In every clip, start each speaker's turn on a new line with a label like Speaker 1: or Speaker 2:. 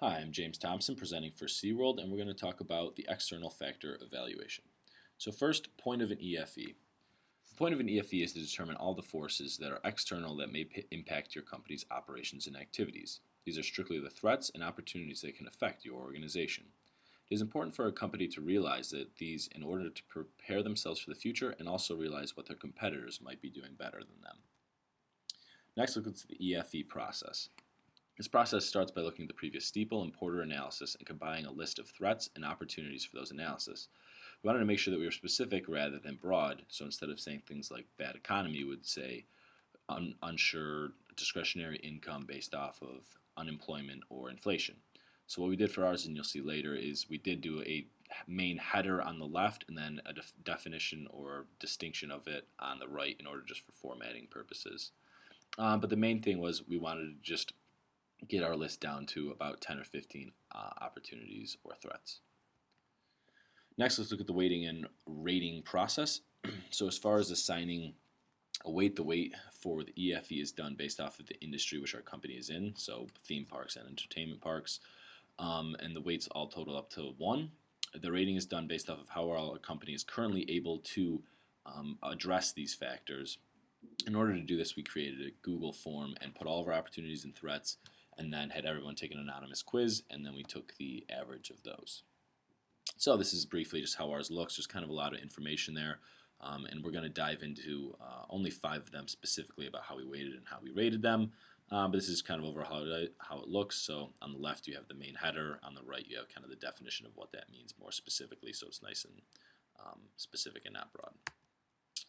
Speaker 1: Hi, I'm James Thompson presenting for SeaWorld, and we're going to talk about the external factor evaluation. So first, point of an EFE. The point of an EFE is to determine all the forces that are external that may impact your company's operations and activities. These are strictly the threats and opportunities that can affect your organization. It is important for a company to realize that these in order to prepare themselves for the future and also realize what their competitors might be doing better than them. Next, look at the EFE process. This process starts by looking at the previous steeple and Porter analysis and combining a list of threats and opportunities for those analysis. We wanted to make sure that we were specific rather than broad, so instead of saying things like bad economy, we would say unsure discretionary income based off of unemployment or inflation. So what we did for ours, and you'll see later, is we did do a main header on the left and then a definition or distinction of it on the right in order just for formatting purposes. But the main thing was we wanted to just get our list down to about 10 or 15 opportunities or threats. Next, let's look at the weighting and rating process. So as far as assigning a weight, the weight for the EFE is done based off of the industry which our company is in, so theme parks and entertainment parks, and the weights all total up to 1. The rating is done based off of how well our company is currently able to address these factors. In order to do this, we created a Google form and put all of our opportunities and threats and then had everyone take an anonymous quiz, and then we took the average of those. So this is briefly just how ours looks. There's kind of a lot of information there, and we're going to dive into only 5 of them specifically about how we weighted and how we rated them. But this is kind of overall how it looks. So on the left you have the main header. On the right you have kind of the definition of what that means more specifically, so it's nice and specific and not broad.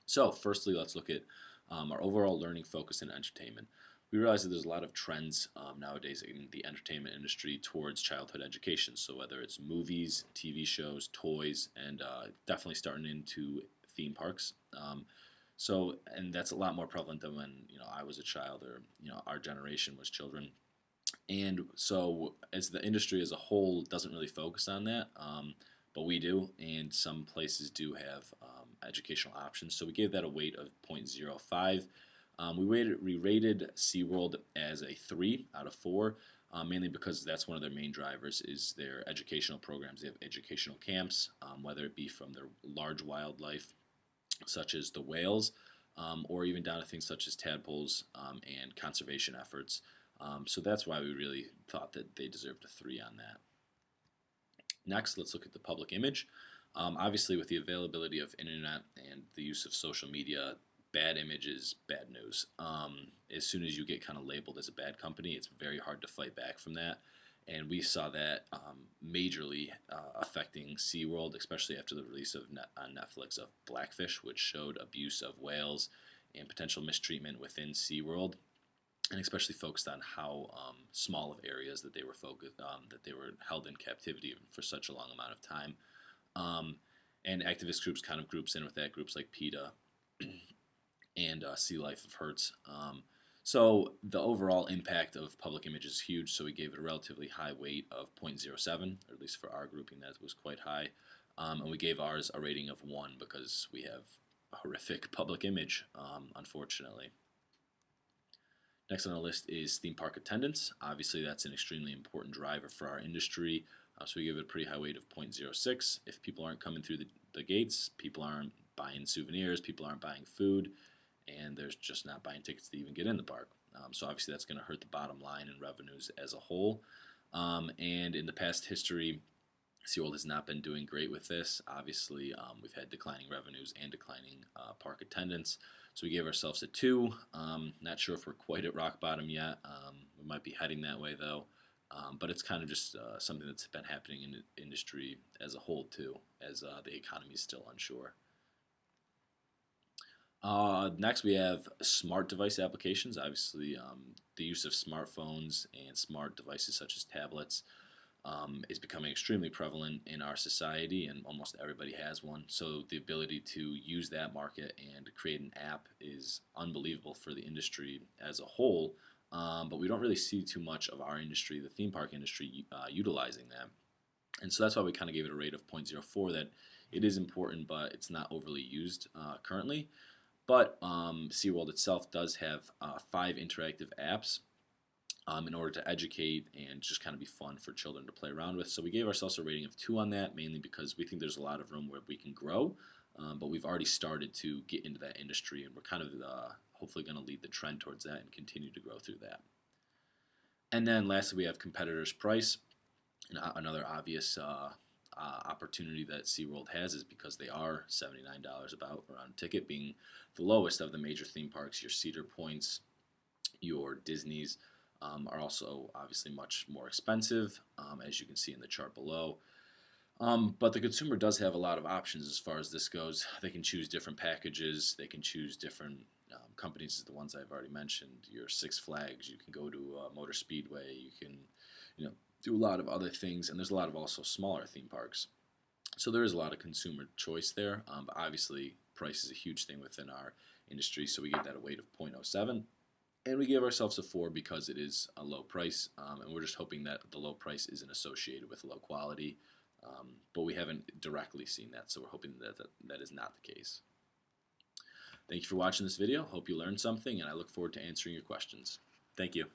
Speaker 1: So firstly, let's look at our overall learning focus in entertainment. We realize that there's a lot of trends nowadays in the entertainment industry towards childhood education. So whether it's movies, TV shows, toys, and definitely starting into theme parks. And that's a lot more prevalent than when I was a child or our generation was children. And so as the industry as a whole doesn't really focus on that, but we do, and some places do have educational options. So we gave that a weight of 0.05. We rated SeaWorld as a 3 out of 4, mainly because that's one of their main drivers is their educational programs. They have educational camps, whether it be from their large wildlife, such as the whales, or even down to things such as tadpoles and conservation efforts. So that's why we really thought that they deserved a 3 on that. Next, let's look at the public image. Obviously, with the availability of internet and the use of social media, bad image is bad news. As soon as you get kind of labeled as a bad company, it's very hard to fight back from that. And we saw that majorly affecting SeaWorld, especially after the release on Netflix of Blackfish, which showed abuse of whales and potential mistreatment within SeaWorld, and especially focused on how small of areas that they were that they were held in captivity for such a long amount of time. And activist groups kind of groups in with that, groups like PETA and Sea Life of Hertz. So the overall impact of public image is huge, so we gave it a relatively high weight of 0.07, or at least for our grouping that was quite high. And we gave ours a rating of 1 because we have a horrific public image, unfortunately. Next on the list is theme park attendance. Obviously, that's an extremely important driver for our industry, so we give it a pretty high weight of 0.06. If people aren't coming through the gates, people aren't buying souvenirs, people aren't buying food, and there's just not buying tickets to even get in the park. So obviously that's going to hurt the bottom line and revenues as a whole. And in the past history, SeaWorld has not been doing great with this. Obviously, we've had declining revenues and declining park attendance. So we gave ourselves a 2. Not sure if we're quite at rock bottom yet. We might be heading that way though. But it's kind of just something that's been happening in the industry as a whole too, as the economy is still unsure. Next, we have smart device applications. Obviously, the use of smartphones and smart devices such as tablets is becoming extremely prevalent in our society, and almost everybody has one. So the ability to use that market and create an app is unbelievable for the industry as a whole. But we don't really see too much of our industry, the theme park industry, utilizing that. And so that's why we kind of gave it a rate of 0.04, that it is important, but it's not overly used currently. But SeaWorld itself does have 5 interactive apps. in order to educate and just kind of be fun for children to play around with. So we gave ourselves a rating of 2 on that, mainly because we think there's a lot of room where we can grow, but we've already started to get into that industry, and we're kind of hopefully going to lead the trend towards that and continue to grow through that. And then lastly, we have competitors' price. And another obvious opportunity that SeaWorld has is because they are $79 about around ticket, being the lowest of the major theme parks. Your Cedar Points, your Disney's are also obviously much more expensive, as you can see in the chart below. But the consumer does have a lot of options as far as this goes. They can choose different packages. They can choose different companies, the ones I've already mentioned. Your Six Flags. You can go to Motor Speedway. You can, do a lot of other things, and there's a lot of also smaller theme parks. So there is a lot of consumer choice there. But obviously, price is a huge thing within our industry. So we gave that a weight of 0.07. And we gave ourselves a 4 because it is a low price, and we're just hoping that the low price isn't associated with low quality. But we haven't directly seen that, so we're hoping that is not the case. Thank you for watching this video. Hope you learned something, and I look forward to answering your questions. Thank you.